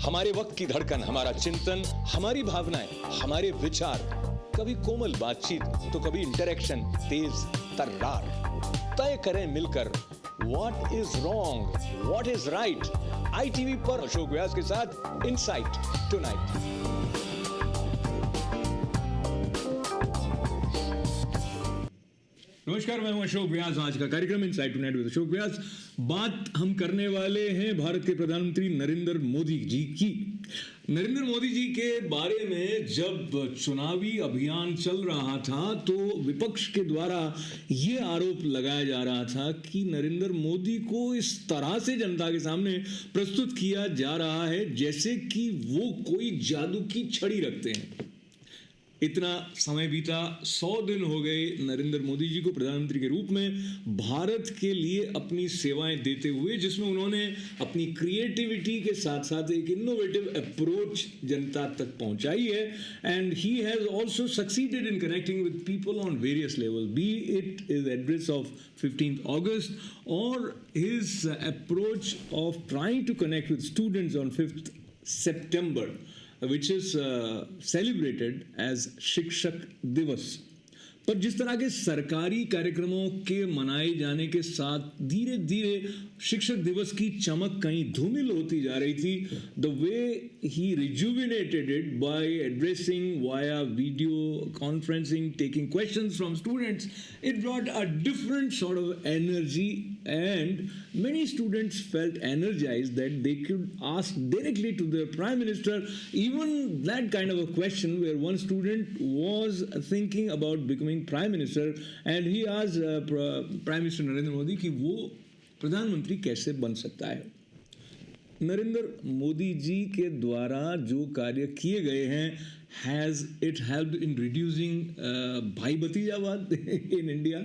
हमारे वक्त की धड़कन, हमारा चिंतन, हमारी भावनाएं, हमारे विचार, कभी कोमल बातचीत तो कभी इंटरेक्शन तेज तर्रार। तय करें मिलकर what is wrong, what is right. ITV पर अशोक व्यास के साथ इनसाइट टुनाइट। नमस्कार, मैं हूं अशोक व्यास। आज का कार्यक्रम इनसाइट टुनाइट विद अशोक व्यास। बात हम करने वाले हैं भारत के प्रधानमंत्री नरेंद्र मोदी जी की। नरेंद्र मोदी जी के बारे में जब चुनावी अभियान चल रहा था तो विपक्ष के द्वारा ये आरोप लगाया जा रहा था कि नरेंद्र मोदी को इस तरह से जनता के सामने प्रस्तुत किया जा रहा है जैसे कि वो कोई जादू की छड़ी रखते हैं। इतना समय बीता, 100 दिन हो गए नरेंद्र मोदी जी को प्रधानमंत्री के रूप में भारत के लिए अपनी सेवाएं देते हुए, जिसमें उन्होंने अपनी क्रिएटिविटी के साथ साथ एक इनोवेटिव अप्रोच जनता तक पहुंचाई है। And he has also succeeded in connecting with people on various level, be it is address of 15th August और his approach of trying to connect with students on 5th September, which is celebrated as शिक्षक दिवस। पर जिस तरह के सरकारी कार्यक्रमों के मनाए जाने के साथ धीरे धीरे शिक्षक दिवस की चमक कहीं धूमिल होती जा रही थी, the way he rejuvenated it by addressing via video conferencing, taking questions from students, it brought a different sort of energy and many students felt energized that they could ask directly to their prime minister even that kind of a question, where one student was thinking about becoming prime minister and he asked prime minister Narendra Modi कि वो प्रधानमंत्री कैसे बन सकता है। नरेंद्र मोदी जी के द्वारा जो कार्य किए गए हैं, has it helped in reducing भाई भतीजावाद in India?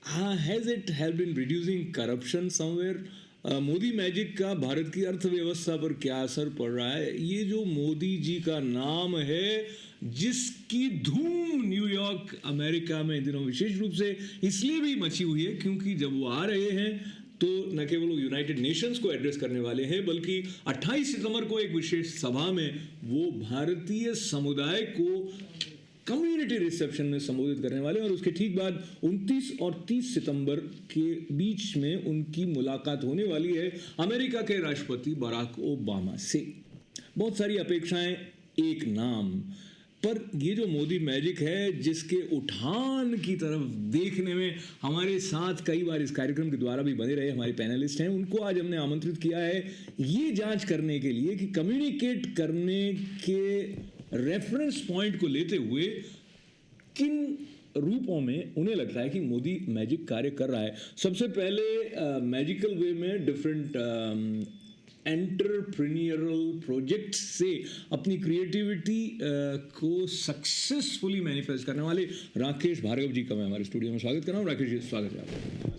Has it helped in reducing corruption somewhere? Modi magic का भारत की अर्थव्यवस्था पर क्या असर पड़ रहा है? ये जो मोदी जी का नाम है, जिसकी धूम न्यूयॉर्क अमेरिका में इन दिनों विशेष रूप से इसलिए भी मची हुई है क्योंकि जब वो आ रहे हैं तो न केवल वो यूनाइटेड नेशंस को एड्रेस करने वाले हैं, बल्कि 28 सितंबर को एक विशेष सभा में वो भारतीय समुदाय को कम्युनिटी रिसेप्शन में संबोधित करने वाले, और उसके ठीक बाद 29 और 30 सितंबर के बीच में उनकी मुलाकात होने वाली है अमेरिका के राष्ट्रपति बराक ओबामा से। बहुत सारी अपेक्षाएं, एक नाम, पर ये जो मोदी मैजिक है जिसके उठान की तरफ देखने में हमारे साथ कई बार इस कार्यक्रम के द्वारा भी बने रहे हमारे पैनलिस्ट हैं, उनको आज हमने आमंत्रित किया है ये जांच करने के लिए कि कम्युनिकेट करने के रेफरेंस पॉइंट को लेते हुए किन रूपों में उन्हें लगता है कि मोदी मैजिक कार्य कर रहा है। सबसे पहले मैजिकल वे में डिफरेंट एंटरप्रेन्योरल प्रोजेक्ट से अपनी क्रिएटिविटी को सक्सेसफुली मैनिफेस्ट करने वाले राकेश भार्गव जी का मैं हमारे स्टूडियो में स्वागत कर रहा हूँ। राकेश जी, स्वागत है आपका।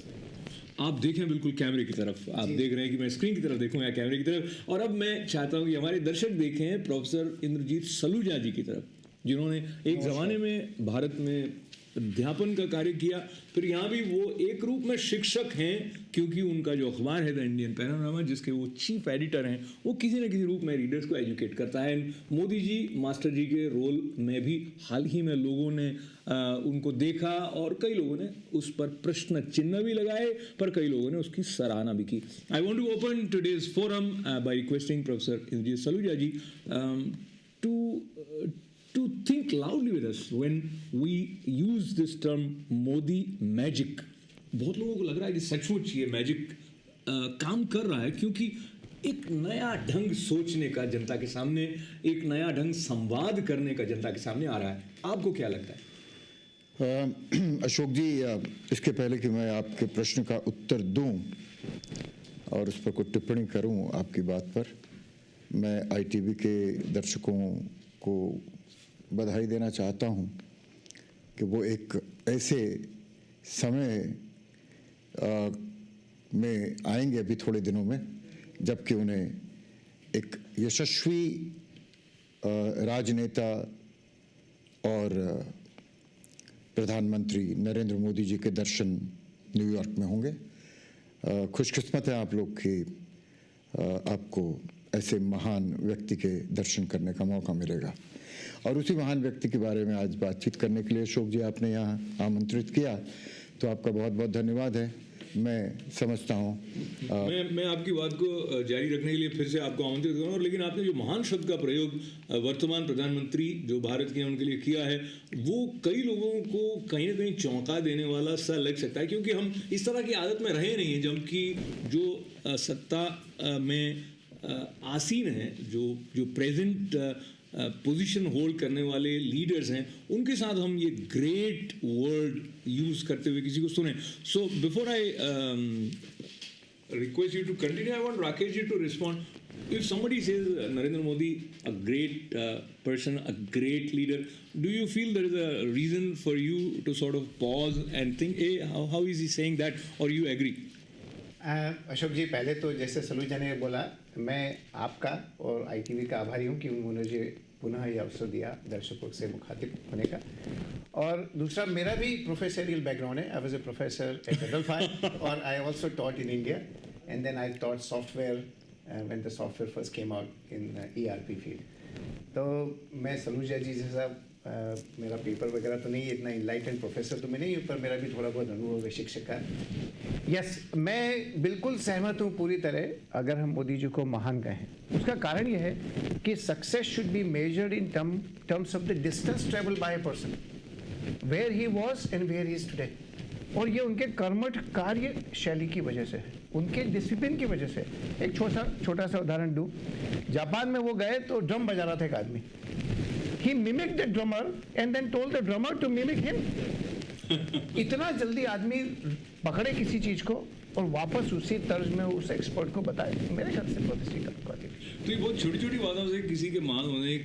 आप देखें बिल्कुल कैमरे की तरफ, आप देख रहे हैं कि मैं स्क्रीन की तरफ देखूं या कैमरे की तरफ, और अब मैं चाहता हूं कि हमारे दर्शक देखें प्रोफेसर इंद्रजीत सलूजा जी की तरफ, जिन्होंने एक ज़माने में भारत में अध्यापन का कार्य किया, फिर यहाँ भी वो एक रूप में शिक्षक हैं क्योंकि उनका जो अखबार है द इंडियन पैनोरामा, जिसके वो चीफ एडिटर हैं, वो किसी न किसी रूप में रीडर्स को एजुकेट करता है। मोदी जी मास्टर जी के रोल में भी हाल ही में लोगों ने उनको देखा और कई लोगों ने उस पर प्रश्न चिन्ह भी लगाए, पर कई लोगों ने उसकी सराहना भी की। I want to open today's forum by requesting professor Indrajit Saluja ji to think loudly with us when we use this term Modi magic. बहुत लोगों को लग रहा है कि सचमुच ये मैजिक काम कर रहा है, क्योंकि एक नया ढंग सोचने का जनता के सामने, एक नया ढंग संवाद करने का जनता के सामने आ रहा है। आपको क्या लगता है? अशोक जी, इसके पहले कि मैं आपके प्रश्न का उत्तर दूं और उस पर कुछ टिप्पणी करूं आपकी बात पर, मैं ITV के दर्शकों को बधाई देना चाहता हूं कि वो एक ऐसे समय में आएंगे अभी थोड़े दिनों में जबकि उन्हें एक यशस्वी राजनेता और प्रधानमंत्री नरेंद्र मोदी जी के दर्शन न्यूयॉर्क में होंगे। खुशकिस्मत है आप लोग कि आपको ऐसे महान व्यक्ति के दर्शन करने का मौका मिलेगा। और उसी महान व्यक्ति के बारे में आज बातचीत करने के लिए अशोक जी आपने यहाँ आमंत्रित किया, तो आपका बहुत बहुत धन्यवाद है। मैं समझता हूँ मैं आपकी बात को जारी रखने के लिए फिर से आपको आमंत्रित करूँगा, लेकिन आपने जो महान शब्द का प्रयोग वर्तमान प्रधानमंत्री जो भारत के हैं उनके लिए किया है, वो कई लोगों को कहीं ना कहीं चौंका देने वाला सा लग सकता है, क्योंकि हम इस तरह की आदत में रहे नहीं हैं, जबकि जो सत्ता में आसीन है, जो प्रेजेंट पोजीशन होल्ड करने वाले लीडर्स हैं, उनके साथ हम ये ग्रेट वर्ड यूज करते हुए किसी को सुने। So before I request you to continue, I want Rakesh ji to respond. If somebody says Narendra Modi a great person, a great leader, do you feel there is a reason for you to sort of pause and think, hey, how is he saying that, or you agree? Ashok ji, पहले तो जैसे सलूजा ने बोला, मैं आपका और ITV का आभारी हूँ कि उन्होंने मुझे पुनः ये अवसर दिया दर्शकों से मुखातिब होने का। और दूसरा, मेरा भी प्रोफेसरियल बैकग्राउंड है। I was a professor at Adelphi और I also taught in India and then I taught software when the software first came out in ERP field. तो मैं सलूजा जी जैसा मेरा पेपर वगैरह तो नहीं, इतना इनलाइटेंड प्रोफेसर तो मैं नहीं हूँ, पर मेरा भी थोड़ा बहुत अनुभव है शिक्षक का। यस, मैं बिल्कुल सहमत हूँ पूरी तरह अगर हम मोदी जी को महान कहें। उसका कारण यह है कि success should be measured in terms of the distance travel by a person, where he was and where he is today. और ये उनके कर्मठ कार्य शैली की वजह से है, उनके डिसिप्लिन की वजह से। एक छोटा सा उदाहरण दूँ, जापान में वो गए तो ड्रम बजा रहा था एक आदमी। He mimicked the drummer and then told the drummer to mimic him. इतना जल्दी आदमी पकड़े किसी चीज को और वापस उसी तर्ज में उस एक्सपर्ट को बताए, मेरे ख्याल से बहुत अच्छी बात है। तो ये बहुत छोटी छोटी बातों से किसी के महान होने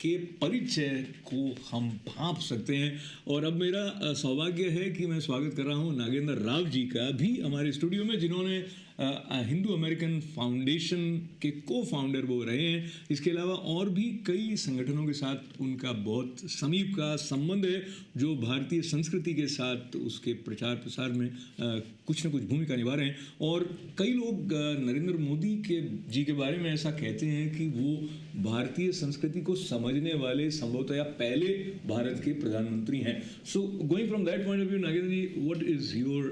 के परिचय को हम भांप सकते हैं। और अब मेरा सौभाग्य है कि मैं स्वागत कर रहा हूँ नागेंद्र राव जी का भी हमारे स्टूडियो में, जिन्होंने हिंदू अमेरिकन फाउंडेशन के को-फाउंडर वो रहे हैं। इसके अलावा और भी कई संगठनों के साथ उनका बहुत समीप का संबंध है, जो भारतीय संस्कृति के साथ उसके प्रचार प्रसार में कुछ न कुछ भूमिका निभा रहे हैं। और कई लोग नरेंद्र मोदी जी के बारे में ऐसा कहते हैं कि वो भारतीय संस्कृति को समझने वाले संभवतः पहले भारत के प्रधानमंत्री हैं। So going from that point of view, Nagendra ji, what is your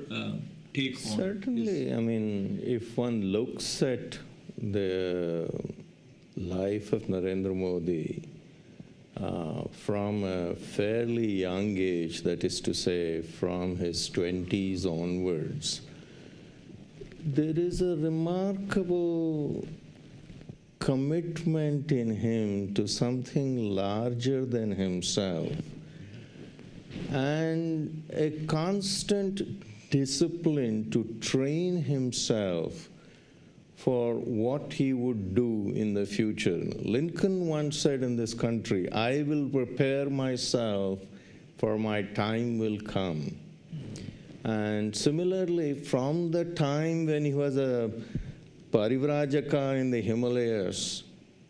take on Certainly, this? I mean, if one looks at the life of Narendra Modi from a fairly young age, that is to say from his 20s onwards, there is a remarkable commitment in him to something larger than himself and a constant discipline to train himself for what he would do in the future. Lincoln once said in this country, I will prepare myself for my time will come. And similarly, from the time when he was a Parivrajaka in the Himalayas,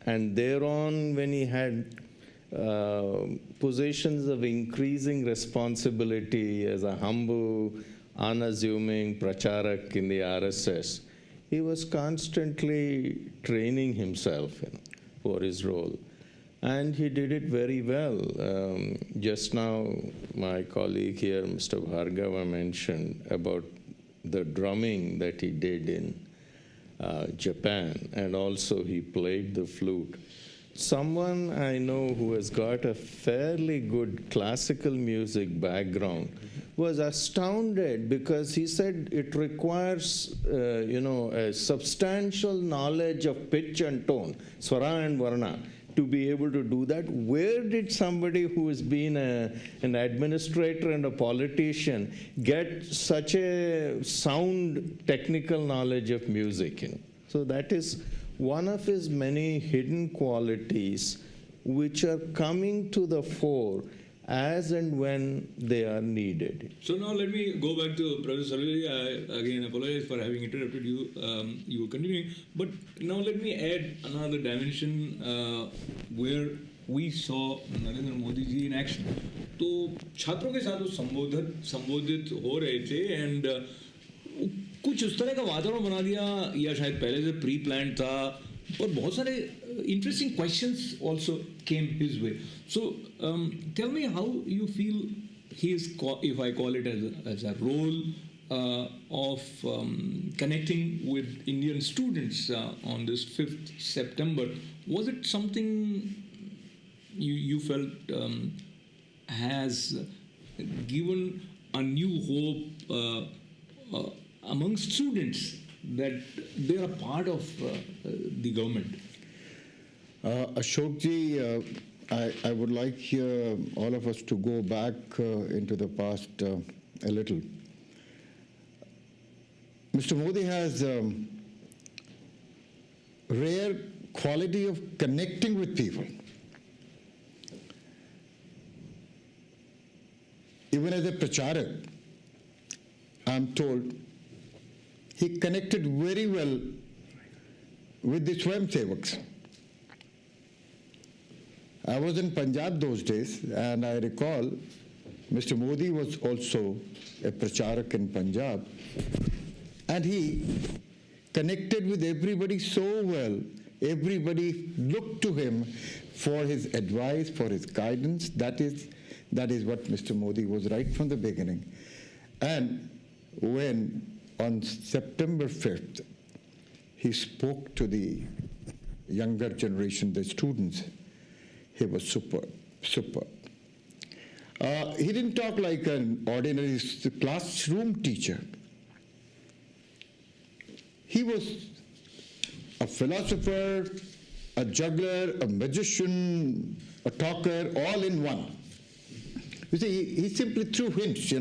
and thereon when he had positions of increasing responsibility as a humble, unassuming pracharak in the RSS, he was constantly training himself for his role. And he did it very well. Just now, my colleague here, Mr. Bhargava, mentioned about the drumming that he did in Japan, and also he played the flute. Someone I know who has got a fairly good classical music background was astounded because he said it requires, a substantial knowledge of pitch and tone, swara and varna, to be able to do that. Where did somebody who has been an administrator and a politician get such a sound technical knowledge of music? So that is one of his many hidden qualities which are coming to the fore as and when they are needed. So now let me go back to Professor Salvi. I again apologize for having interrupted you. You were continuing, but now let me add another dimension where we saw Narendra Modi ji in action. तो छात्रों के साथ वो संबोधित हो रहे थे, and कुछ उस तरह का वातावरण बना दिया, या शायद पहले से प्री प्लान था, और बहुत सारे interesting questions also came his way. So tell me how you feel his, if I call it as a role of connecting with Indian students on this 5th September. Was it something you felt has given a new hope among students that they are part of the government? Ashok ji, I would like all of us to go back into the past a little. Mr. Modi has rare quality of connecting with people. Even as a pracharak, I'm told he connected very well with the Swayamsevaks. I was in Punjab those days, and I recall Mr. Modi was also a pracharak in Punjab, and he connected with everybody so well. Everybody looked to him for his advice, for his guidance. That is what Mr. Modi was right from the beginning. And when on September 5th, he spoke to the younger generation, the students, he was superb. He didn't talk like an ordinary classroom teacher. He was a philosopher, a juggler, a magician, a talker, all in one. You see, he simply threw hints,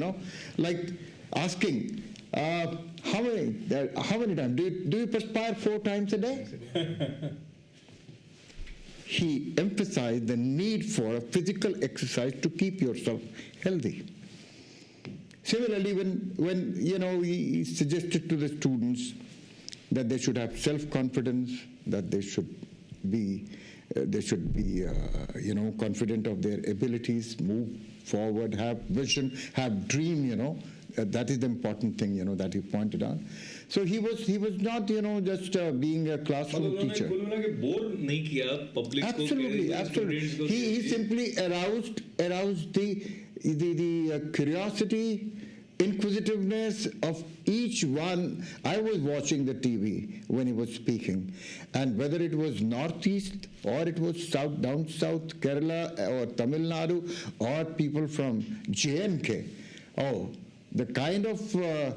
like asking, how many times? Do you perspire 4 times a day? He emphasized the need for a physical exercise to keep yourself healthy. Similarly, when he suggested to the students that they should have self-confidence, that they should be confident of their abilities, move forward, have vision, have dream, that is the important thing, that he pointed out. So he was not, just being a classroom teacher. Absolutely. He simply aroused the curiosity, inquisitiveness of each one. I was watching the TV when he was speaking, and whether it was Northeast or it was down south, Kerala or Tamil Nadu, or people from JNK, the kind of the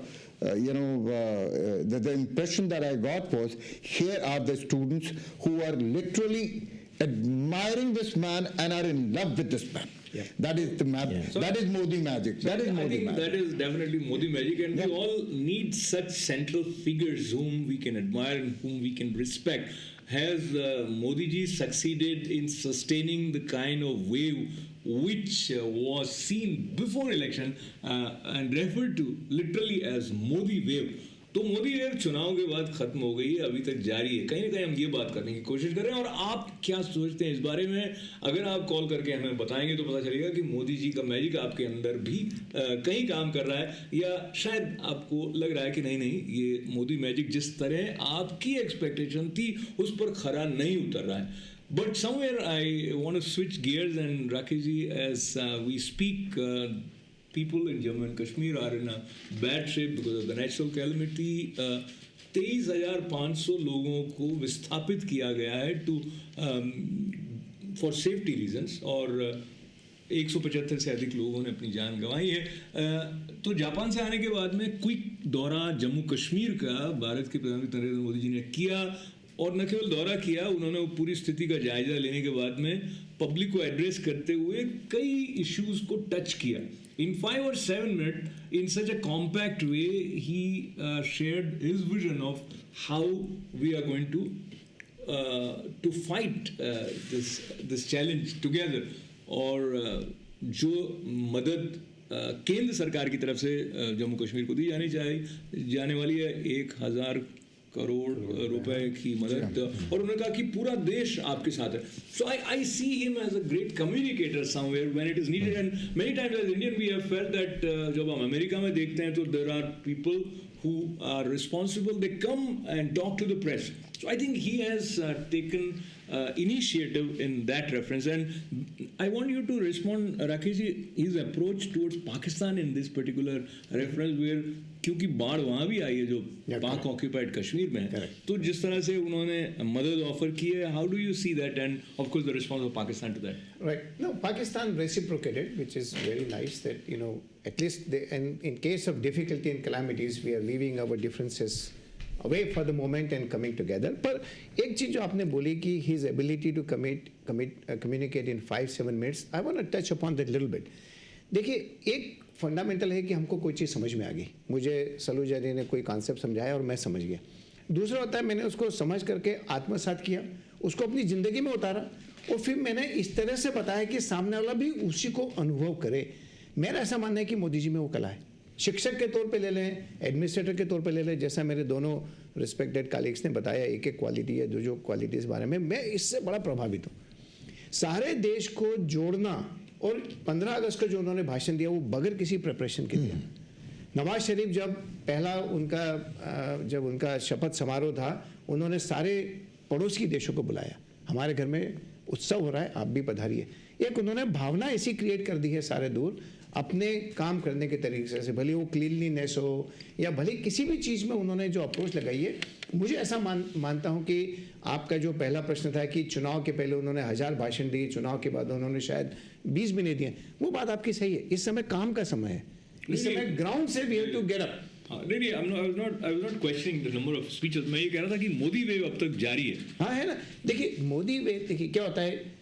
impression that I got was, here are the students who are literally admiring this man and are in love with this man. Yeah. That is the magic. So that is Modi magic. So that is definitely Modi magic, and we all need such central figures whom we can admire and whom we can respect. Has Modi ji succeeded in sustaining the kind of wave which was seen before election and referred to literally as Modi wave? तो Modi wave चुनाव के बाद खत्म हो गई है, अभी तक जारी है. कहीं ना कहीं हम ये बात करने की कोशिश कर रहे हैं, और आप क्या सोचते हैं इस बारे में? अगर आप कॉल करके हमें बताएंगे तो पता चलेगा कि मोदी जी का मैजिक आपके अंदर भी कहीं काम कर रहा है, या शायद आपको लग रहा है कि नहीं ये मोदी मैजिक जिस तरह आपकी एक्सपेक्टेशन थी उस पर खरा नहीं उतर रहा है. But somewhere I want to switch gears, and Rakesh ji, as we speak, people in Jammu and Kashmir are in a bad shape because of the natural calamity. 23,500 लोगों को विस्थापित किया गया है for safety reasons, और 175 से अधिक लोगों ने अपनी जान गंवाई है. तो जापान से आने के बाद में क्विक दौरा जम्मू कश्मीर का भारत के प्रधानमंत्री नरेंद्र मोदी जी ने किया, और न केवल दौरा किया, उन्होंने पूरी स्थिति का जायजा लेने के बाद में पब्लिक को एड्रेस करते हुए कई इश्यूज को टच किया. In 5 or 7 minutes, in such a compact way, he shared his vision of how we are going to fight this challenge together. और जो मदद केंद्र सरकार की तरफ से जम्मू कश्मीर को दी जाने वाली है, 1,000 करोड़ रुपए की मदद, और उन्होंने कहा कि पूरा देश आपके साथ है. So I see him as a great communicator somewhere when it is needed, and many times as Indian we have felt that जब हम अमेरिका में देखते हैं तो there are people who are responsible, they come and talk to the press. So I think he has taken initiative in that reference. And I want you to respond, Rakesh ji, his approach towards Pakistan in this particular reference, where क्योंकि बाढ़ वहाँ भी आई है जो पाक occupied Kashmir में है, तो जिस तरह से उन्होंने मदद ऑफर की है, how do you see that and of course the response of Pakistan to that? Right. No, Pakistan reciprocated, which is very nice that, you know, at least they, and in case of difficulty and calamities, we are leaving our differences away for the moment and coming together. पर एक चीज जो आपने बोली कि his ability to communicate in 5-7 minutes, I want to touch upon that little bit. देखिए, एक fundamental है कि हमको कोई चीज़ समझ में आ गई, मुझे सलूजा जी ने कोई कॉन्सेप्ट समझाया और मैं समझ गया। दूसरा होता है मैंने उसको समझ करके आत्मसात किया, उसको अपनी ज़िंदगी में उतारा और फिर मैंने इस तरह से बताया कि सामने वाला भी उसी को अनुभव करे। मेरा ऐसा मानना है कि मोदी जी में वो कला है। शिक्षक के तौर पे ले लें, एडमिनिस्ट्रेटर के तौर पे ले लें, जैसा मेरे दोनों रिस्पेक्टेड कलीग्स ने बताया एक एक क्वालिटी है, जो क्वालिटीज़ बारे में मैं इससे बड़ा प्रभावित हूँ। सारे देश को जोड़ना, और 15 अगस्त को जो उन्होंने भाषण दिया वो बगैर किसी प्रिपरेशन के दिया। नवाज शरीफ जब पहला उनका शपथ समारोह था, उन्होंने सारे पड़ोसी देशों को बुलाया, हमारे घर में उत्सव हो रहा है, आप भी पधारिए। एक उन्होंने भावना ऐसी क्रिएट कर दी है सारे दूर अपने काम करने के तरीके से, भले वो क्लीनलीनेस हो या भले किसी भी चीज़ में उन्होंने जो अप्रोच लगाई है। मुझे ऐसा मानता हूँ कि आपका जो पहला प्रश्न था कि चुनाव के पहले उन्होंने 1000 भाषण दिए, चुनाव के बाद उन्होंने शायद 20 भी नहीं दिए, वो बात आपकी सही है। इस समय काम का समय है, इस समय ग्राउंड से we have to get up. नहीं, I was not questioning the number of speeches. मैं ये कह रहा था कि मोदी वेव अब तक जारी है। हाँ, है ना। देखिए मोदी वेव, देखिए क्या होता है,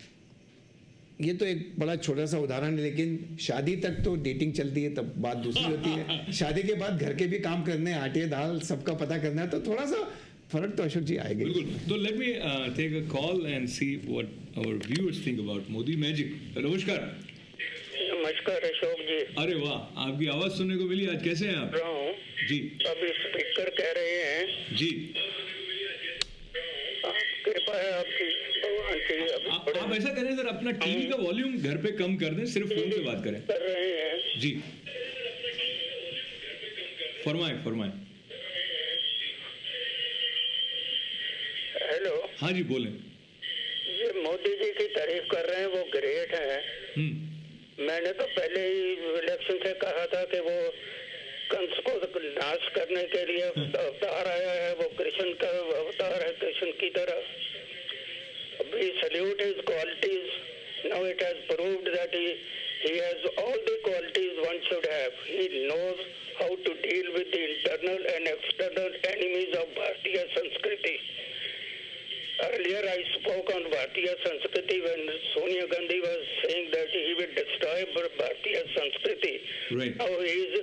ये तो एक बड़ा छोटा सा उदाहरण है, लेकिन शादी तक तो डेटिंग चलती है, तब बात दूसरी होती है। शादी के बाद घर के भी काम करने, आटे दाल सबका पता करना है, तो थोड़ा सा फर्क तो अशोक जी आएगा। बिल्कुल। तो let me take a call and see what our viewers think about Modi magic. नमस्कार। नमस्कार अशोक जी। अरे वाह, आपकी आवाज सुनने को मिली आज, कैसे हैं आप? जी। अभी स्पीकर कह रहे हैं जी, कृपा है आपकी भगवान की। आप ऐसा करें सर, अपना टीवी का वॉल्यूम घर पे कम कर दें, सिर्फ फोन से बात करें। कर रहे हैं जी, फरमाएं। हेलो। हाँ जी, बोलें। ये मोदी जी की तारीफ कर रहे हैं, वो ग्रेट हैं। मैंने तो पहले ही इलेक्शन से कहा था कि वो कंस को नाश करने के लिए अवतार आया है, वो कृष्ण का अवतार है, कृष्ण की तरह। We salute his qualities. Now it has proved that he has all the qualities one should have. He knows how to deal with the internal and external enemies of Bharatiya Sanskriti. Earlier I spoke on Bharatiya Sanskriti when Sonia Gandhi was saying that he will destroy Bharatiya Sanskriti. Right. Now he is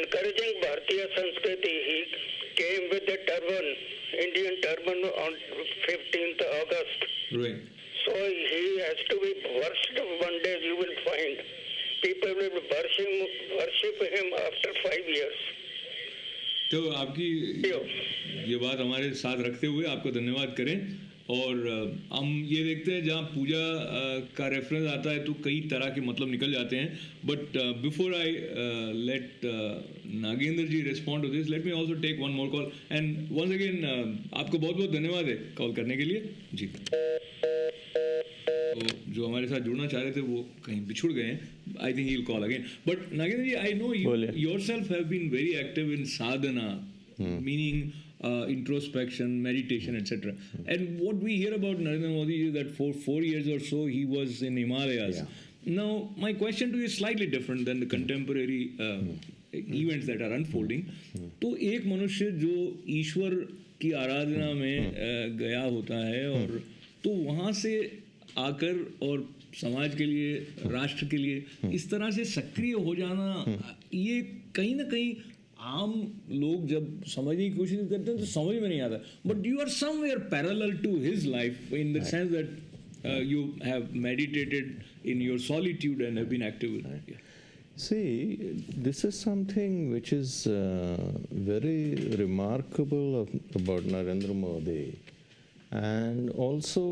encouraging Bharatiya Sanskriti. He came with the turban, Indian turban on 15th August. Right. So he has to be worshipped. One day you will find people will worship him after 5 years. तो आपकी ये बात हमारे साथ रखते हुए आपको धन्यवाद करें। और हम ये देखते हैं जहाँ पूजा का रेफरेंस आता है तो कई तरह के मतलब निकल जाते हैं। But before I let Nagendra ji respond to this, let me also take one more call and once again आपको बहुत बहुत धन्यवाद है कॉल करने के लिए जी। तो जो हमारे साथ जुड़ना चाह रहे थे वो कहीं बिछुड़ गए हैं। I think he will call again. But Nagendra ji, I know you yourself have been very active in sadhana, meaning introspection, meditation, etc. And what we hear about Narendra Modi is that for 4 years or so he was in Himalayas. Now, my question to you is slightly different than the contemporary events that are unfolding. तो एक मनुष्य जो ईश्वर की आराधना में गया होता है और तो वहाँ से आकर और समाज के लिए, राष्ट्र के लिए इस तरह से सक्रिय हो जाना, ये कहीं ना कहीं आम लोग जब समझने की कोशिश करते हैं तो समझ में नहीं आता। But you are somewhere parallel to his life in the sense that you have meditated in your solitude and have been active with it. Yeah. See, this is something which is very remarkable about Narendra Modi. And also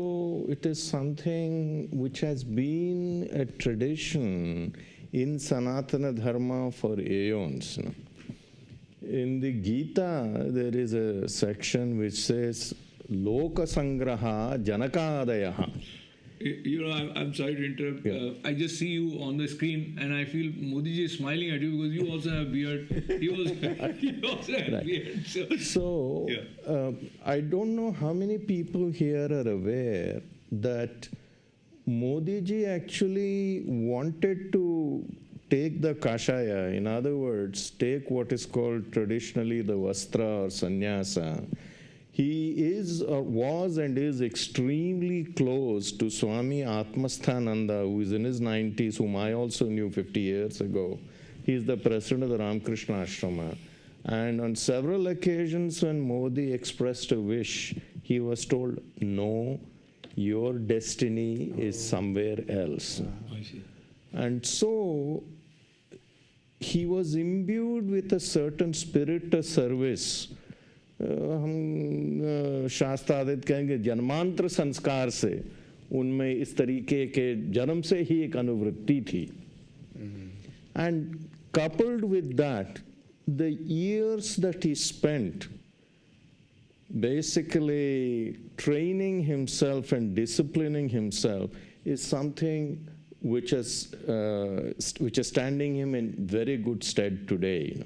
it is something which has been a tradition in Sanatana Dharma for aeons. In the Gita, there is a section which says, लोकसंग्रह जनकादयः. You know, I'm sorry to interrupt. Yeah. I just see you on the screen, and I feel Modi ji is smiling at you because you also have beard. He also has beard. So, Yeah. I don't know how many people here are aware that Modi ji actually wanted to take the kashaya, in other words, take what is called traditionally the vastra or sannyasa. He was and is extremely close to Swami Atmasthananda, who is in his 90s, whom I also knew 50 years ago. He is the president of the Ramakrishna Ashrama. And on several occasions when Modi expressed a wish, he was told, no, your destiny is somewhere else. I see. And so he was imbued with a certain spirit of service. हम शास्त्र आदित कहेंगे जन्मांतर संस्कार से उनमें इस तरीके के जन्म से ही एक अनुवृत्ति थी. And coupled with that, the years that he spent basically training himself and disciplining himself is something which is standing him in very good stead today.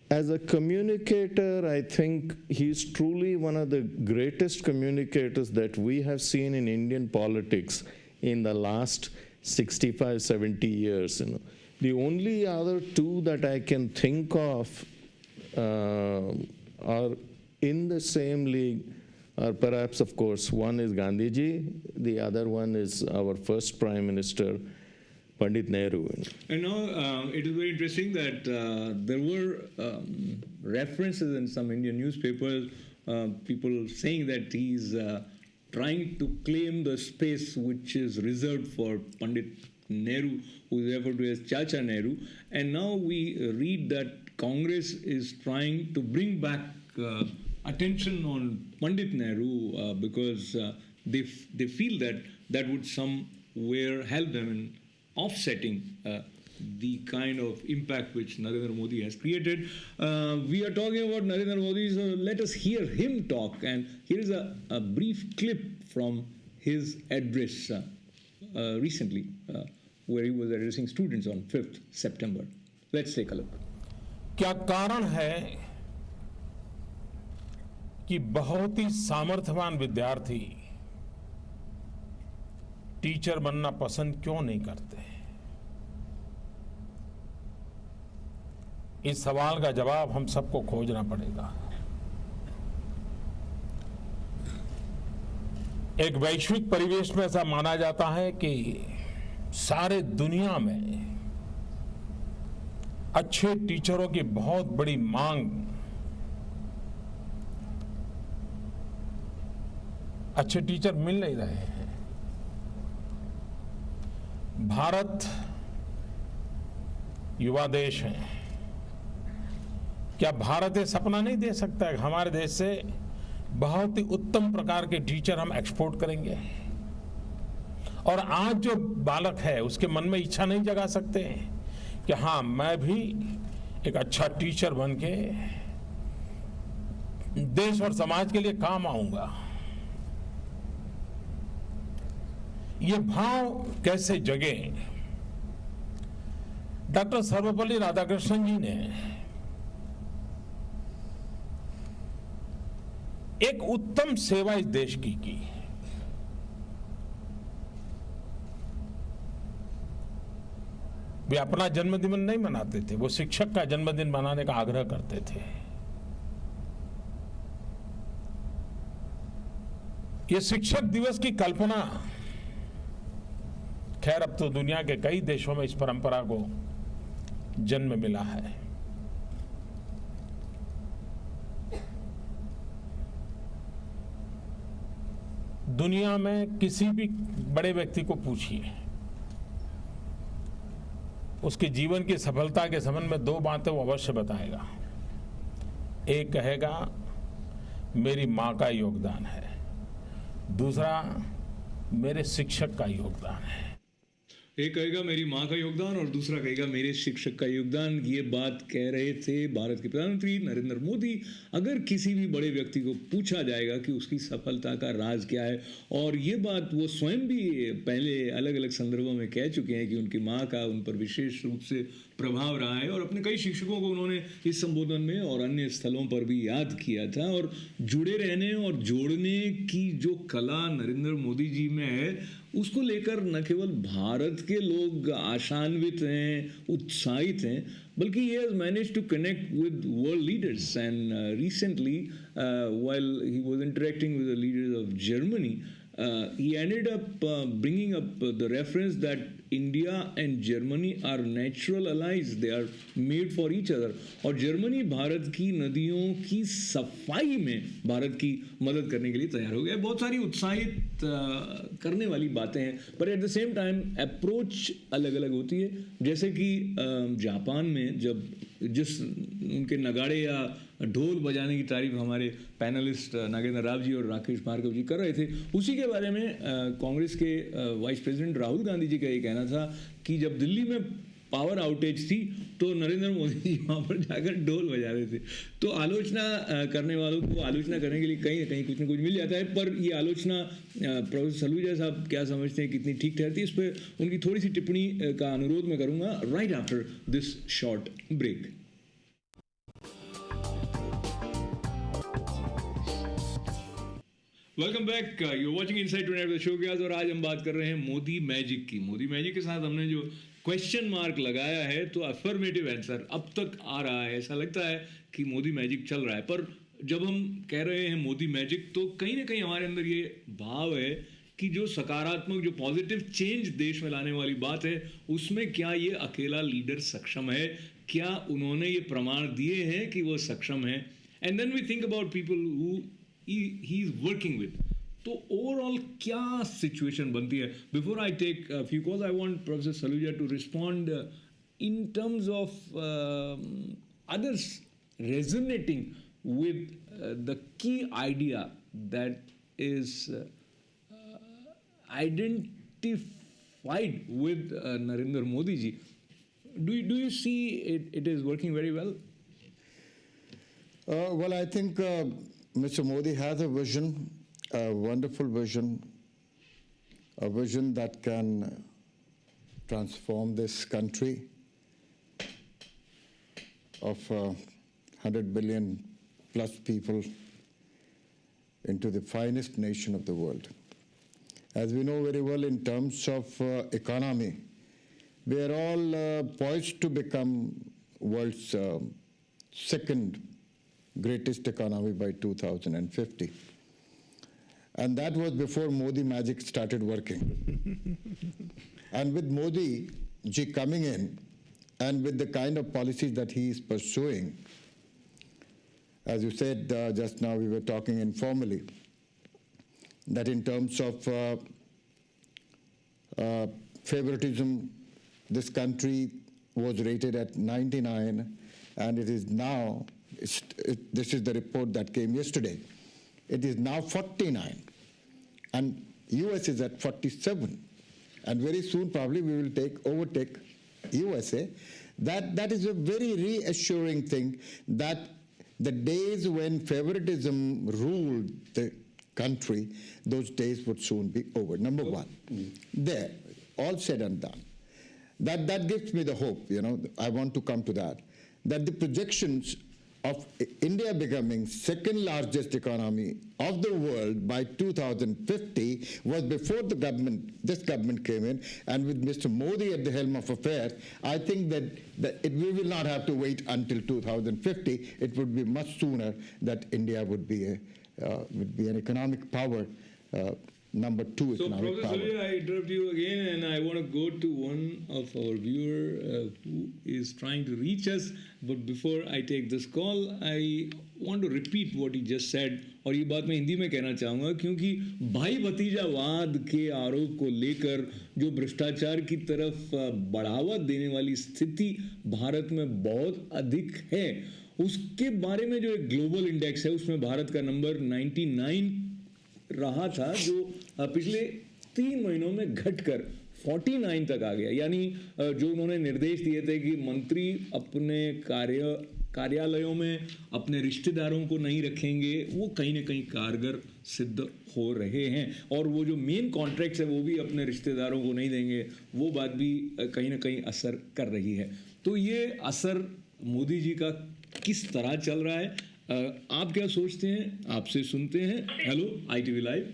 As a communicator, I think he's truly one of the greatest communicators that we have seen in Indian politics in the last 65, 70 years. The only other two that I can think of are in the same league, or perhaps, of course, one is Gandhiji, the other one is our first Prime Minister, Pandit Nehru. And now it is very interesting that there were references in some Indian newspapers, people saying that he's trying to claim the space which is reserved for Pandit Nehru, who is referred to as Chacha Nehru. And now we read that Congress is trying to bring back attention on Pandit Nehru because they feel that that would somewhere help them in offsetting the kind of impact which Narendra Modi has created. We are talking about Narendra Modi, so let us hear him talk. And here is a brief clip from his address recently, where he was addressing students on 5th September. Let's take a look. क्या कारण है कि बहुत ही सामर्थ्यवान विद्यार्थी teacher बनना पसंद क्यों नहीं करते? इस सवाल का जवाब हम सबको खोजना पड़ेगा. एक वैश्विक परिवेश में ऐसा माना जाता है कि सारे दुनिया में अच्छे टीचरों की बहुत बड़ी मांग, अच्छे टीचर मिल नहीं रहे हैं. भारत युवा देश है. क्या भारत ये सपना नहीं दे सकता है हमारे देश से बहुत ही उत्तम प्रकार के टीचर हम एक्सपोर्ट करेंगे? और आज जो बालक है उसके मन में इच्छा नहीं जगा सकते कि हाँ, मैं भी एक अच्छा टीचर बन के देश और समाज के लिए काम आऊंगा? ये भाव कैसे जगे? डॉक्टर सर्वपल्ली राधाकृष्णन जी ने एक उत्तम सेवा इस देश की. वे अपना जन्मदिन नहीं मनाते थे, वो शिक्षक का जन्मदिन मनाने का आग्रह करते थे. ये शिक्षक दिवस की कल्पना, खैर अब तो दुनिया के कई देशों में इस परंपरा को जन्म मिला है. दुनिया में किसी भी बड़े व्यक्ति को पूछिए, उसके जीवन की सफलता के संबंध में दो बातें वो अवश्य बताएगा. एक कहेगा मेरी मां का योगदान है, दूसरा मेरे शिक्षक का योगदान है. एक कहेगा मेरी माँ का योगदान और दूसरा कहेगा मेरे शिक्षक का योगदान। ये बात कह रहे थे भारत के प्रधानमंत्री नरेंद्र मोदी। अगर किसी भी बड़े व्यक्ति को पूछा जाएगा कि उसकी सफलता का राज क्या है, और ये बात वो स्वयं भी पहले अलग अलग संदर्भों में कह चुके हैं कि उनकी माँ का उन पर विशेष रूप से प्रभाव रहा है, और अपने कई शिक्षकों को उन्होंने इस संबोधन में और अन्य स्थलों पर भी याद किया था। और जुड़े रहने और जोड़ने की जो कला नरेंद्र मोदी जी में है, उसको लेकर न केवल भारत के लोग आशान्वित हैं, उत्साहित हैं, बल्कि he has managed to connect with world leaders. And recently, while he was interacting with the leaders of Germany, he ended up bringing up the reference that India and Germany are natural allies. They are made for each other. और Germany Bharat की नदियों की सफाई में भारत की मदद करने के लिए तैयार हो गया। बहुत सारी उत्साहित करने वाली बातें हैं, पर at the same time approach अलग अलग होती है। जैसे कि जापान में जब जिस उनके नगाड़े या ढोल बजाने की तारीफ हमारे पैनलिस्ट नागेंद्र राव जी और राकेश भार्गव जी कर रहे थे, उसी के बारे में कांग्रेस के वाइस प्रेसिडेंट राहुल गांधी जी का ये कहना था कि जब दिल्ली में पावर आउटेज थी तो नरेंद्र मोदी जी वहाँ पर जाकर ढोल बजा रहे थे। तो आलोचना करने वालों को आलोचना करने के लिए कहीं ना कहीं कुछ ना कुछ मिल जाता है, पर ये आलोचना प्रोफेसर सलूजा साहब क्या समझते हैं, कितनी ठीक ठहरती है? इस पर उनकी थोड़ी सी टिप्पणी का अनुरोध मैं करूँगा right after this short break. Welcome back, you watching Inside Tonight with Ashok Vyas, और आज हम बात कर रहे हैं मोदी मैजिक की। मोदी मैजिक के साथ हमने जो क्वेश्चन मार्क लगाया है, तो अफर्मेटिव आंसर अब तक आ रहा है। ऐसा लगता है कि मोदी मैजिक चल रहा है, पर जब हम कह रहे हैं मोदी मैजिक, तो कहीं ना कहीं हमारे अंदर ये भाव है कि जो सकारात्मक, जो पॉजिटिव चेंज देश में लाने वाली बात है, उसमें क्या ये अकेला लीडर सक्षम है? क्या उन्होंने ये प्रमाण दिए हैं कि वो सक्षम है? And then we think about people who he is working with. तो ओवरऑल क्या सिचुएशन बनती है? Before I take few calls, I want professor Saluja to respond in terms of others resonating with the key idea that is identified with Narendra Modi ji. Do you see it is working very well? Well, I think Mr. Modi has a vision, a wonderful vision, a vision that can transform this country of 100 billion plus people into the finest nation of the world. As we know very well, in terms of economy, we are all poised to become world's second greatest economy by 2050. And that was before Modi magic started working. And with Modi ji coming in, and with the kind of policies that he is pursuing, as you said just now, we were talking informally, that in terms of favoritism, this country was rated at 99, and it is now, this is the report that came yesterday, it is now 49, and US is at 47, and very soon probably we will overtake USA. That is a very reassuring thing, that the days when favoritism ruled the country, those days would soon be over. Number one, there, all said and done. That gives me the hope, I want to come to that the projections of India becoming second largest economy of the world by 2050 was before this government came in, and with Mr. Modi at the helm of affairs, I think that we will not have to wait until 2050. It would be much sooner that India would be an economic power, number two economic power. So, Professor, I interrupt you again, and I want to go to one of our viewer who is trying to reach us. But before I take this call, I want to repeat what he just said. और ये बात मैं हिंदी में कहना चाहूँगा, क्योंकि भाई भतीजावाद के आरोप को लेकर जो भ्रष्टाचार की तरफ बढ़ावा देने वाली स्थिति भारत में बहुत अधिक है, उसके बारे में जो एक ग्लोबल इंडेक्स है, उसमें भारत का नंबर 99 रहा था, जो पिछले 3 महीनों में घटकर 49 तक आ गया। यानी जो उन्होंने निर्देश दिए थे कि मंत्री अपने कार्यालयों में अपने रिश्तेदारों को नहीं रखेंगे, वो कहीं ना कहीं कारगर सिद्ध हो रहे हैं। और वो जो मेन कॉन्ट्रैक्ट्स है वो भी अपने रिश्तेदारों को नहीं देंगे, वो बात भी कहीं ना कहीं असर कर रही है। तो ये असर मोदी जी का किस तरह चल रहा है, आप क्या सोचते हैं, आपसे सुनते हैं। Hello ITV live.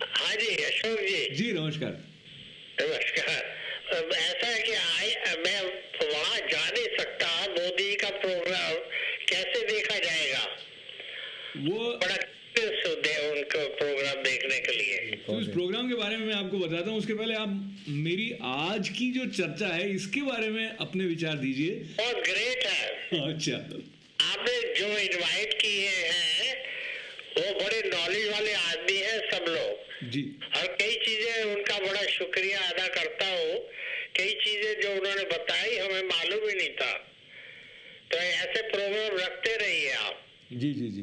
हाँ जी अशोक जी नमस्कार। नमस्कार। ऐसा है कि मैं वहाँ जा नहीं सकता, मोदी का प्रोग्राम कैसे देखा जाएगा? वो बड़ा उनको प्रोग्राम देखने के लिए। तो इस प्रोग्राम के बारे में मैं आपको बताता हूँ, उसके पहले आप मेरी आज की जो चर्चा है इसके बारे में अपने विचार दीजिए। बहुत ग्रेट है। अच्छा, आपने जो इनवाइट किए हैं वो बड़े नॉलेज वाले आदमी हैं सब लोग जी। और कई चीजें उनका बड़ा शुक्रिया अदा करता हूँ। कई चीजें जो उन्होंने बताई हमें मालूम ही नहीं था। तो ऐसे प्रोग्राम रखते रहिए आप। जी जी जी।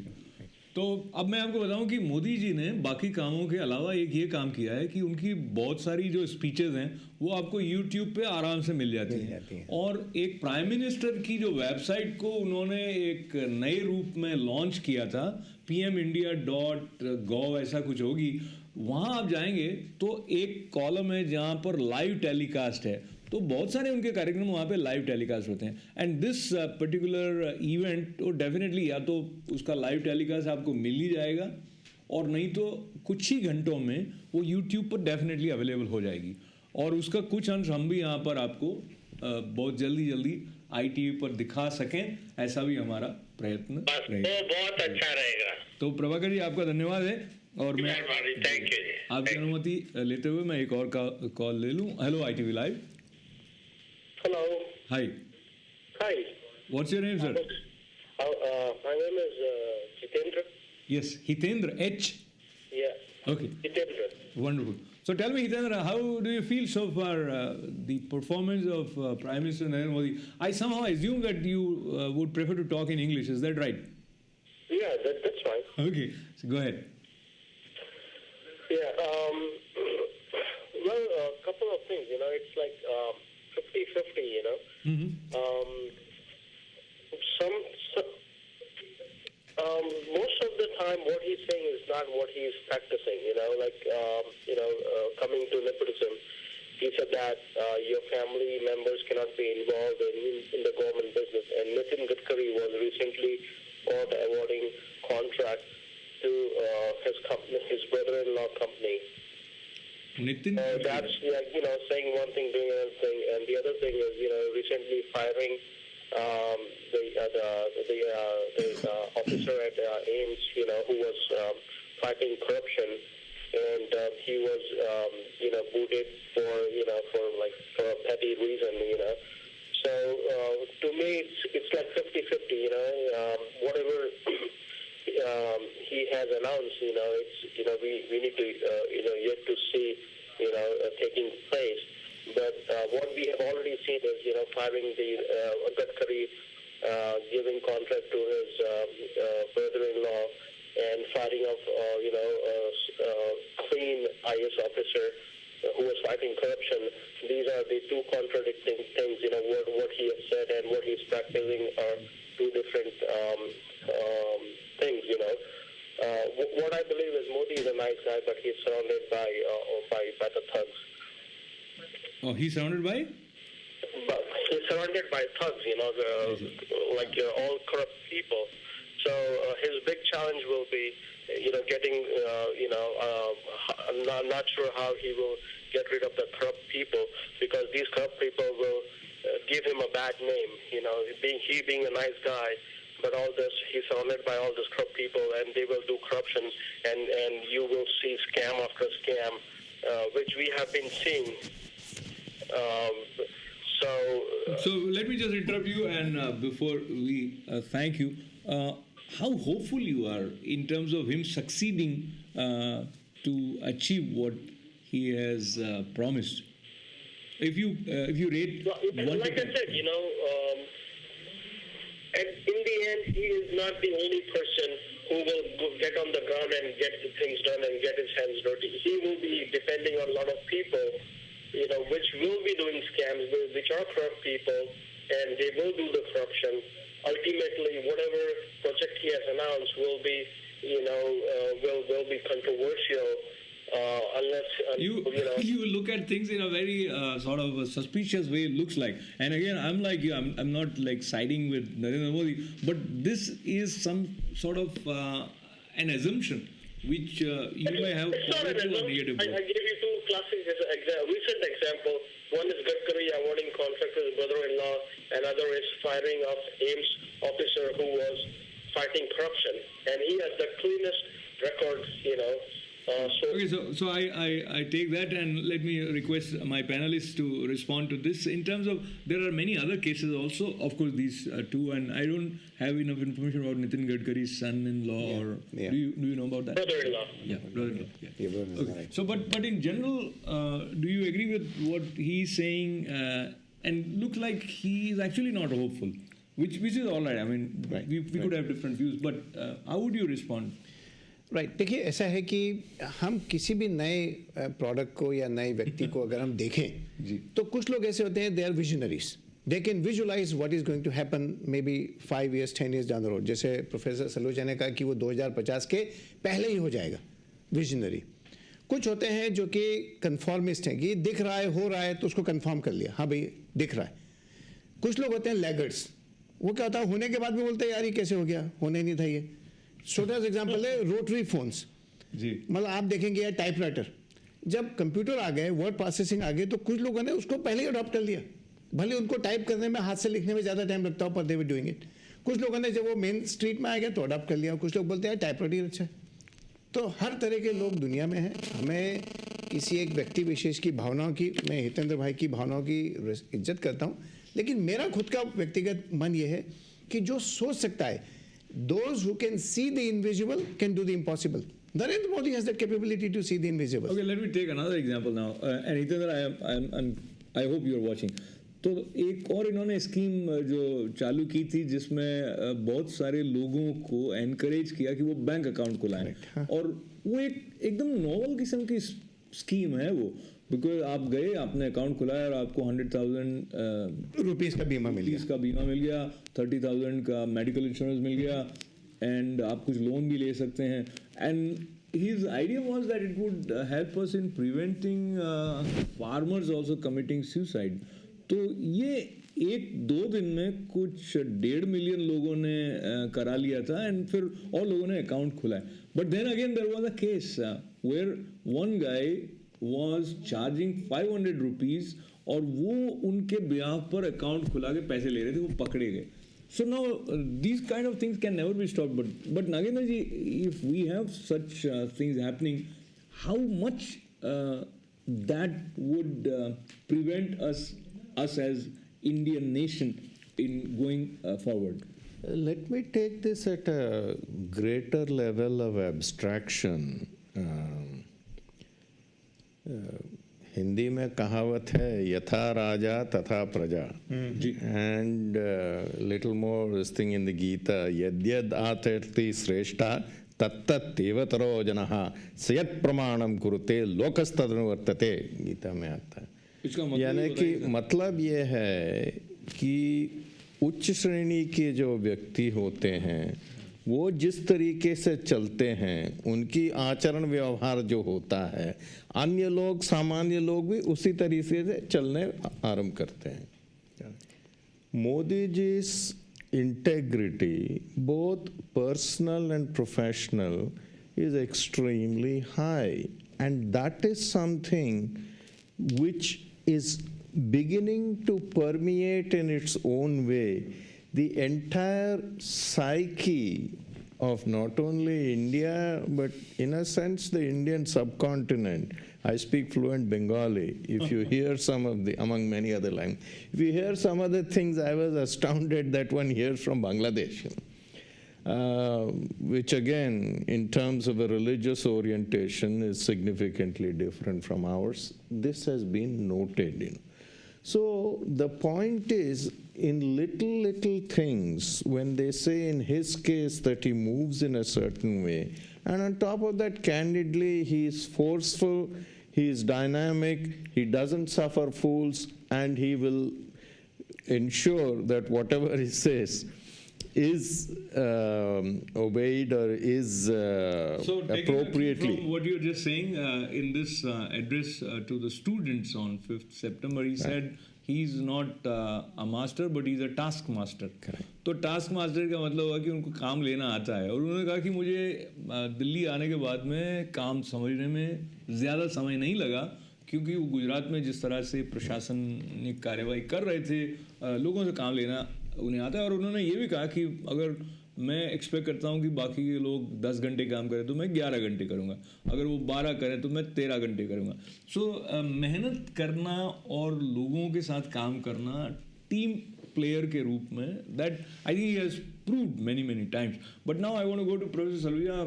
तो अब मैं आपको बताऊं कि मोदी जी ने बाकी कामों के अलावा एक ये काम किया है कि उनकी बहुत सारी जो स्पीचेस हैं वो आपको YouTube पे आराम से मिल जाती हैं। और एक प्राइम मिनिस्टर की जो वेबसाइट को उन्होंने एक नए रूप में लॉन्च किया था, pmindia.gov ऐसा कुछ होगी, वहाँ आप जाएंगे तो एक कॉलम है जहाँ पर लाइव टेलीकास्ट है। तो बहुत सारे उनके कार्यक्रम वहाँ पे लाइव टेलीकास्ट होते हैं। एंड दिस पर्टिकुलर इवेंट तो डेफिनेटली या तो उसका लाइव टेलीकास्ट आपको मिल ही जाएगा और नहीं तो कुछ ही घंटों में वो YouTube पर डेफिनेटली अवेलेबल हो जाएगी। और उसका कुछ अंश हम भी यहाँ पर आपको बहुत जल्दी ITV पर दिखा सकें, ऐसा भी हमारा प्रयत्न रहेगा। वो बहुत अच्छा रहेगा। तो प्रभाकर जी आपका धन्यवाद है। और मैं थैंक यू जी। आपकी अनुमति लेते हुए मैं एक और कॉल ले लूँ। Hello ITV live. Hello. Hi. Hi. What's your name, sir? My name is Jitendra. Yes, Hitendra H. Yeah. Okay, Jitendra. wonderful. So tell me, Hitendra, how do you feel so far the performance of Prime Minister Narendra Modi? I somehow assume that you would prefer to talk in English. Is that right? Yeah, that's fine. Okay, so go ahead. Yeah. Well, a couple of things. It's like 50-50. Most of the time, what he's saying is not what he's practicing. Coming to nepotism, he said that your family members cannot be involved in the government business. And Nitin Gadkari was recently caught awarding contract to his company, his brother-in-law company. Nitin. That's saying one thing, doing another thing, and the other thing is recently firing the officer at AIIMS, who was fighting corruption, and he was booted for a petty reason. So to me, it's like 50-50. Whatever he has announced, we need to yet to see taking place. But what we have already seen is firing the Gadkari, giving contract to his brother-in-law, and firing of clean IS officer who was fighting corruption. These are the two contradicting things. What he has said and what he's practicing are two different things. What I believe is Modi is a nice guy, but he's surrounded by the thugs. Oh, he's surrounded by? But he's surrounded by thugs, all corrupt people. So his big challenge will be, getting, I'm not sure how he will get rid of the corrupt people, because these corrupt people will give him a bad name. Being a nice guy, but all this, he's surrounded by all these corrupt people, and they will do corruption, and you will see scam after scam, which we have been seeing. So let me just interrupt you, and before we thank you, how hopeful you are in terms of him succeeding to achieve what he has promised? If you rate like I said, in the end, he is not the only person who will get on the ground and get the things done and get his hands dirty. He will be depending on a lot of people will be doing scams, which are corrupt people, and they will do the corruption. Ultimately, whatever project he has announced will be, will be controversial unless you look at things in a very sort of a suspicious way. It looks like, and again, I'm like you. I'm not like siding with Narendra Modi, but this is some sort of an assumption which you may have positive or negative. I gave you two classic recent example. One is Gadkari awarding contract to his brother-in-law. Another is firing of AIMS officer who was fighting corruption, and he has the cleanest record, Okay, so I take that, and let me request my panelists to respond to this. In terms of, there are many other cases also, of course, these two, and I don't have enough information about Nitin Gadkari's son-in-law, or do you know about that? Brother-in-law. Yeah, brother-in-law. Yeah. ये brother-in-law, Okay. right. So, but in general, do you agree with what he's saying? And look like he is actually not hopeful, which is all right. I mean, we could have different views, but how would you respond? Right देखिए ऐसा है कि हम किसी भी नए product को या नए व्यक्ति को अगर हम देखें तो कुछ लोग ऐसे होते हैं they are visionaries they can visualise what is going to happen maybe 5 years 10 years down the road जैसे प्रोफेसर सलूजा ने कहा कि वो 2050 के पहले ही हो जाएगा विजनरी कुछ होते हैं जो कि कन्फॉर्मिस्ट हैं कि दिख रहा है हो रहा है तो उसको कन्फर्म कर लिया हाँ भाई दिख रहा है कुछ लोग होते हैं लैगर्ड्स वो क्या होता है होने के बाद भी बोलते हैं यार ये कैसे हो गया होने नहीं था ये छोटा सा एग्जाम्पल है रोटरी फोन्स जी मतलब आप देखेंगे यार टाइपराइटर जब कंप्यूटर आ गए वर्ड प्रोसेसिंग आ गए तो कुछ लोगों ने उसको पहले ही अडॉप्ट कर लिया भले उनको टाइप करने में हाथ से लिखने में ज़्यादा टाइम लगता हो पर दे वर डूइंग इट कुछ लोगों ने जब वो मेन स्ट्रीट में आ गया तो अडॉप्ट कर लिया कुछ लोग बोलते हैं टाइपराइटर अच्छा है तो हर तरह के लोग दुनिया में हैं हमें किसी एक व्यक्ति विशेष की भावनाओं की मैं हितेंद्र भाई की भावनाओं की इज्जत करता हूँ लेकिन मेरा खुद का व्यक्तिगत मन ये है कि जो सोच सकता है those who can see the invisible can do the impossible. Narendra Modi has that capability to see the invisible. Okay, let me take another example now. And Hitendra, I hope you are watching. तो एक और इन्होंने scheme जो चालू की थी जिसमें बहुत सारे लोगों को एनकरेज किया कि वो बैंक अकाउंट खुलाएं और वो एकदम नॉवल किस्म की स्कीम है वो बिकॉज आप गए आपने अकाउंट खुलाया और आपको 100,000 रुपीस का बीमा मिल गया 30,000 का मेडिकल इंश्योरेंस मिल गया एंड आप कुछ लोन भी ले सकते हैं and his idea was that it would help us in preventing farmers also committing suicide. तो ये 1-2 दिन में कुछ 1.5 मिलियन लोगों ने करा लिया था एंड फिर और लोगों ने अकाउंट खुलाया but then again there was a case where one guy was charging 500 rupees और वो उनके ब्याह पर अकाउंट खुला के पैसे ले रहे थे वो पकड़े गए so now these kind of things can never be stopped but Nagendra ji if we have such things happening how much that would prevent us as Indian nation in going forward. Let me take this at a greater level of abstraction. Hindi में कहावत है यथा राजा तथा प्रजा and little more this thing in the Gita यद्यद आचरति श्रेष्ठा तत्तदेवतरो जनः सयत् प्रमाणम कुरुते लोकस्तदनुवर्तते गीता में आता है यानी कि मतलब ये है कि उच्च श्रेणी के जो व्यक्ति होते हैं वो जिस तरीके से चलते हैं उनकी आचरण व्यवहार जो होता है अन्य लोग सामान्य लोग भी उसी तरीके से चलने आरंभ करते हैं Modi ji integrity both personal and professional is extremely high and that is something which is beginning to permeate in its own way the entire psyche of not only India, but in a sense the Indian subcontinent. I speak fluent Bengali. If you hear some of the, among many other languages, if you hear some other things, I was astounded that one hears from Bangladesh, which again, in terms of a religious orientation, is significantly different from ours. This has been noted. So the point is, in little things, when they say in his case that he moves in a certain way, and on top of that, candidly, he is forceful, He is dynamic, he doesn't suffer fools, and he will ensure that whatever he says is obeyed or is So, taking appropriately. from what you're just saying in this address to the students on 5th September, he said he's not a master, but he's a task master. तो task master का मतलब हुआ कि उनको काम लेना आता है, और उन्होंने कहा कि मुझे दिल्ली आने के बाद में काम समझने में ज़्यादा समय नहीं लगा, क्योंकि वो गुजरात में जिस तरह से प्रशासनिक कार्यवाही कर रहे थे, लोगों से काम लेना उन्हें आता है। और उन्होंने ये भी कहा कि अगर मैं एक्सपेक्ट करता हूँ कि बाकी के लोग 10 घंटे काम करें तो मैं 11 घंटे करूँगा, अगर वो 12 करें तो मैं 13 घंटे करूँगा। सो मेहनत करना और लोगों के साथ काम करना टीम प्लेयर के रूप में, that I think he has proved many times. But now I want to go to Professor Saluja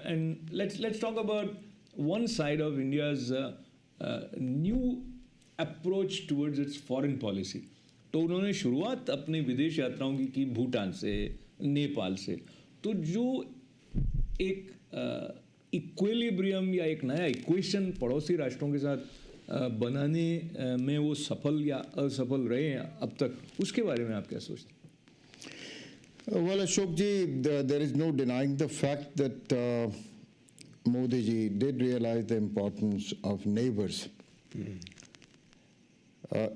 and let's talk about one side of India's new approach towards its foreign policy. तो उन्होंने शुरुआत अपनी विदेश यात्राओं की भूटान से, नेपाल से। तो जो एक इक्विलिब्रियम या एक नया इक्वेशन पड़ोसी राष्ट्रों के साथ बनाने में वो सफल या असफल रहे हैं अब तक, उसके बारे में आप क्या सोचते हैं? Well, Ashok ji, there is no denying the fact that Modi ji did realize the importance of neighbors.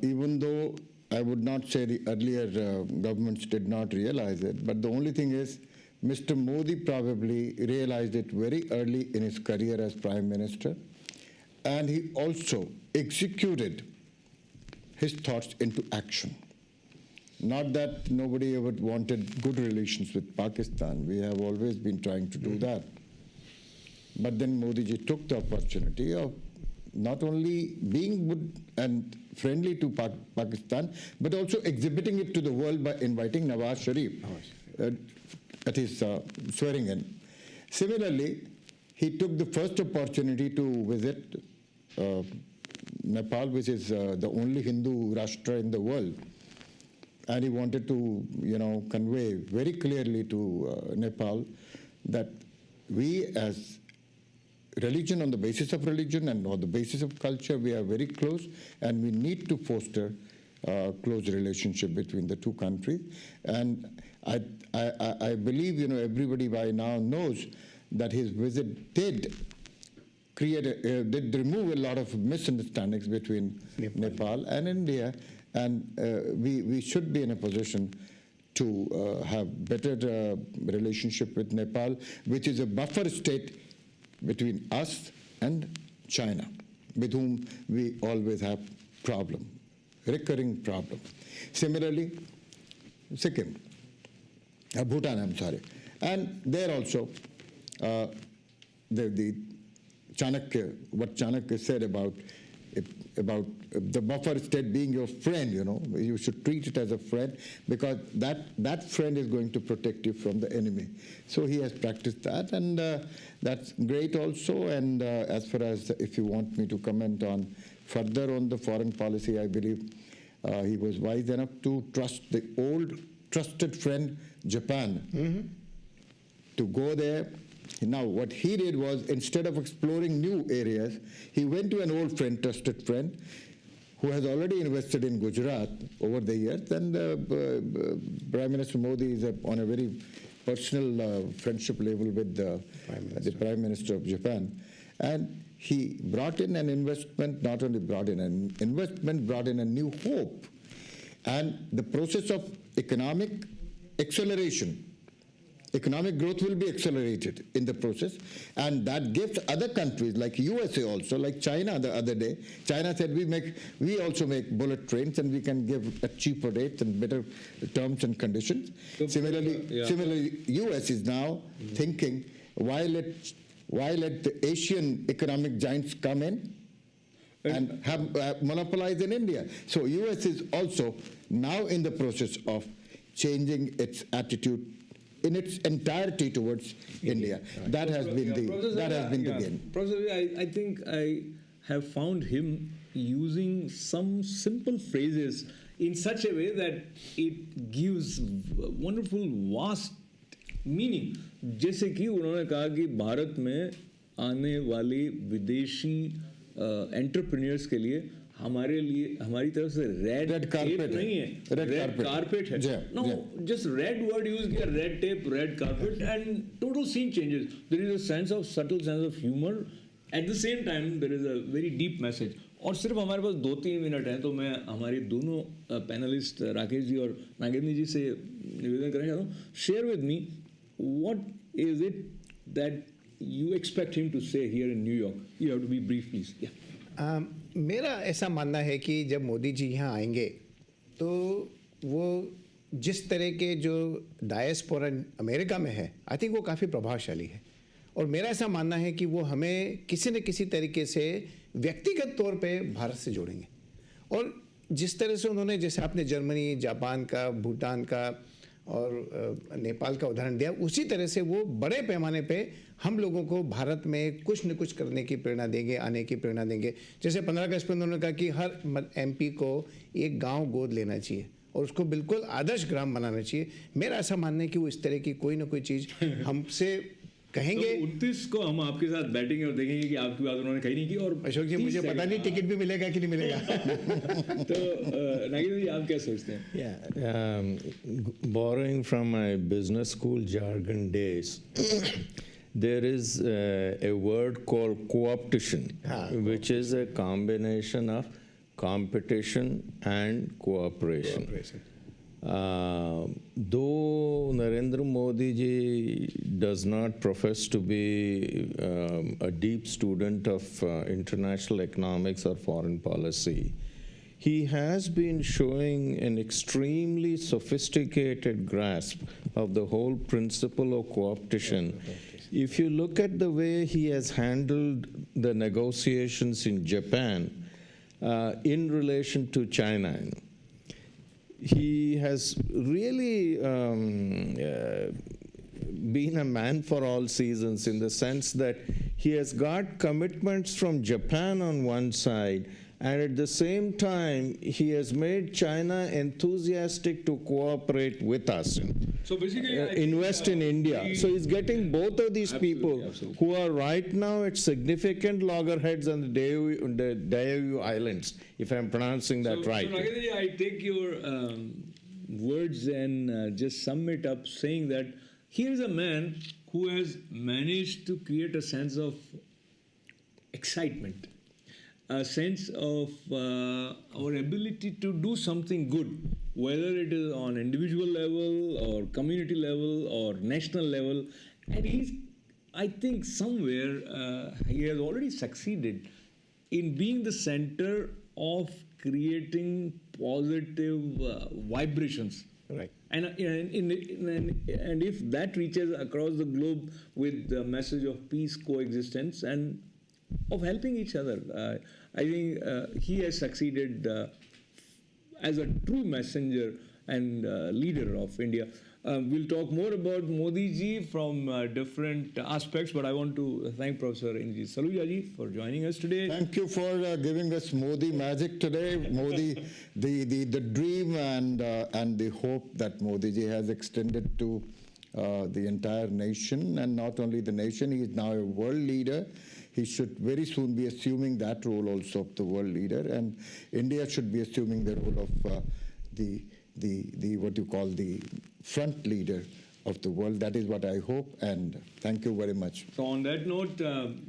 Even though I would not say the earlier governments did not realize it, but the only thing is Mr. Modi probably realized it very early in his career as Prime Minister, and he also executed his thoughts into action. Not that nobody ever wanted good relations with Pakistan. We have always been trying to do that. But then Modi ji took the opportunity of not only being good and friendly to Pakistan, but also exhibiting it to the world by inviting Nawaz Sharif at his swearing in. Similarly, he took the first opportunity to visit Nepal, which is the only Hindu Rashtra in the world. And he wanted to, convey very clearly to Nepal that we as religion, on the basis of religion and on the basis of culture, we are very close, and we need to foster a close relationship between the two countries. And I believe, everybody by now knows that his visit did remove a lot of misunderstandings between Nepal and India, and we should be in a position to have better relationship with Nepal, which is a buffer state between us and China, with whom we always have recurring problem. Similarly, Sikkim, Bhutan, I'm sorry, and there also the Chanakya, what Chanakya said about the buffer state being your friend, you should treat it as a friend, because that friend is going to protect you from the enemy. So he has practiced that, and that's great also. And as far as, if you want me to comment on further on the foreign policy, I believe he was wise enough to trust the old trusted friend Japan, to go there. Now, what he did was, instead of exploring new areas, he went to an old friend, trusted friend, who has already invested in Gujarat over the years. And Prime Minister Modi is on a very personal friendship level with the Prime Minister of Japan. And he brought in an investment, not only brought in an investment, brought in a new hope. And the process of economic acceleration, economic growth will be accelerated in the process, and that gives other countries like USA also, like China the other day. China said we also make bullet trains, and we can give at cheaper rates and better terms and conditions. Similarly, US is now thinking, why let the Asian economic giants come in and have monopolize in India? So US is also now in the process of changing its attitude in its entirety towards India. That has been the game. Professor, I think I have found him using some simple phrases in such a way that it gives wonderful vast meaning. जैसे कि उन्होंने कहा कि भारत में आने वाले विदेशी entrepreneurs के लिए हमारे लिए हमारी तरफ से रेड carpet टेप है। नहीं है, Red रेड carpet। कारपेट है. Yeah, No, yeah. just red word use किया, red tape, red carpet, and total scene changes. There is a sense of subtle sense of humor. At the same time, there is a very deep message. और सिर्फ हमारे पास 2-3 minute हैं, तो मैं हमारे दोनों panelist Rakesh ji और नागेंद्र जी से निवेदन करना चाहता हूँ. Share with me what is it that you expect him to say here in New York? You have to be brief, please. Yeah. मेरा ऐसा मानना है कि जब मोदी जी यहाँ आएंगे तो वो जिस तरह के जो डायस्पोरा अमेरिका में है, आई थिंक वो काफ़ी प्रभावशाली है. और मेरा ऐसा मानना है कि वो हमें किसी न किसी तरीके से व्यक्तिगत तौर पे भारत से जोड़ेंगे. और जिस तरह से उन्होंने, जैसे आपने जर्मनी, जापान का, भूटान का और नेपाल का उदाहरण दिया, उसी तरह से वो बड़े पैमाने पे हम लोगों को भारत में कुछ न कुछ करने की प्रेरणा देंगे, आने की प्रेरणा देंगे. जैसे 15 अगस्त पर उन्होंने कहा कि हर एमपी को एक गांव गोद लेना चाहिए और उसको बिल्कुल आदर्श ग्राम बनाना चाहिए. मेरा ऐसा मानना है कि वो इस तरह की कोई ना कोई चीज़ हमसे कहेंगे. तो 29 को हम आपके साथ बैठेंगे और देखेंगे कि आपकी बात उन्होंने कही नहीं की. और अशोक जी, मुझे पता नहीं टिकट भी मिलेगा कि नहीं मिलेगा. तो नागेंद्र जी, आप क्या सोचते हैं? Yeah, borrowing from my business school jargon days, there is a word called co-optation, which is a combination of competition and cooperation. Though Narendra Modi ji does not profess to be a deep student of international economics or foreign policy, he has been showing an extremely sophisticated grasp of the whole principle of co-optation. If you look at the way he has handled the negotiations in Japan in relation to China, he has really been a man for all seasons, in the sense that he has got commitments from Japan on one side, and at the same time he has made China enthusiastic to cooperate with us, So basically, I think, invest in India. So he's getting both of these people absolutely. who are right now at significant loggerheads on the Diaoyu Islands, if I'm pronouncing that right. So Nagendra ji, I take your words and just sum it up, saying that here is a man who has managed to create a sense of excitement, a sense of our ability to do something good, whether it is on individual level or community level or national level. And he's, I think somewhere he has already succeeded in being the center of creating positive vibrations. Right. And if that reaches across the globe with the message of peace, coexistence, and of helping each other, I think he has succeeded as a true messenger and leader of India. We'll talk more about Modi ji from different aspects, but I want to thank Professor N.G. Saluja ji for joining us today. Thank you for giving us Modi magic today. Modi, the dream and the hope that Modi ji has extended to the entire nation, and not only the nation, he is now a world leader. He should very soon be assuming that role also of the world leader, and India should be assuming the role of the what you call the front leader of the world. That is what I hope, and thank you very much. So on that note,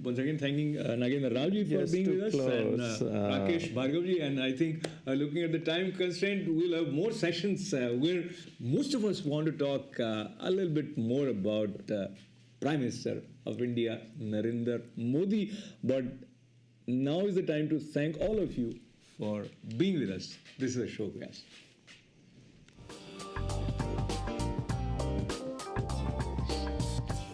once again thanking Nagendra Rao ji for Just being to with us, and close, Rakesh Bhargav ji, and I think looking at the time constraint, we'll have more sessions where most of us want to talk a little bit more about Prime Minister of India, Narendra Modi. But now is the time to thank all of you for being with us. This is Ashok Vyas.